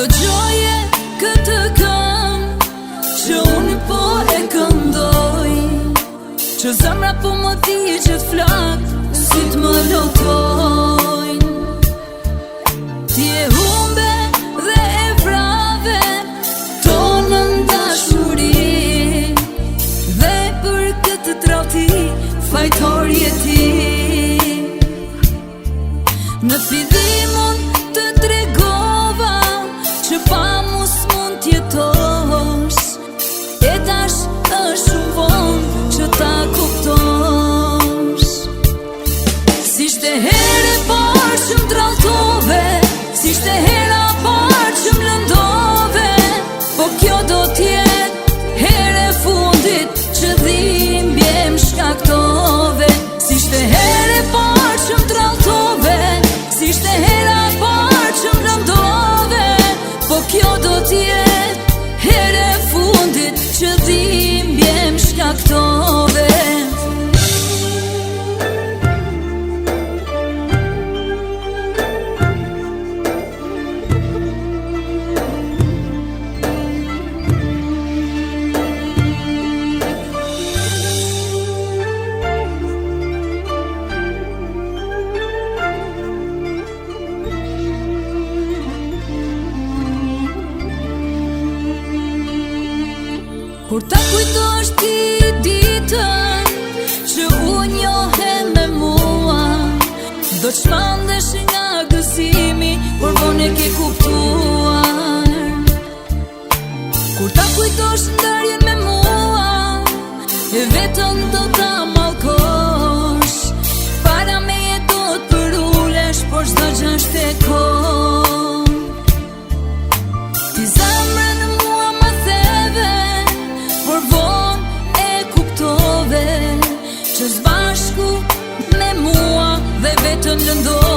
Do gjoje këtë këngë që unë po e këndoj, që zemra po më digjet flak, si t'më lotojnë. Ti e humbe dhe e vrave tonën dashuri, dhe për këtë tradhti fajtor je ti. Në fillimun të tregova që pa mu s'mund t'jetosh, e tash është shumë vonë që ta kuptosh. S'ishte herë e parë që m'tralltove, s'ishte hera parë që m'lëndove, po kjo do t'jetë herë e fundit që dhimbje m'shkaktove. S'ishte herë e parë që m'tralltove, s'ishte hera parë që m'lëndove, po kjo do t'jetë herë e fundit që dhimbje m'shkaktove. Kur ta kujtosh ti ditën që u njohe me mua, do t'shmandesh nga gëzimi, por vonë e ke kuptuar. Kur ta kujtosh ndarjen me mua, e vetëm do ta mallkosh, para meje do t'përulesh, por s'do gjasht e kohë. Ti zemrën në mua më theve, por vonë e kuptove që s'bashku me mua dhe vetëm lëndove.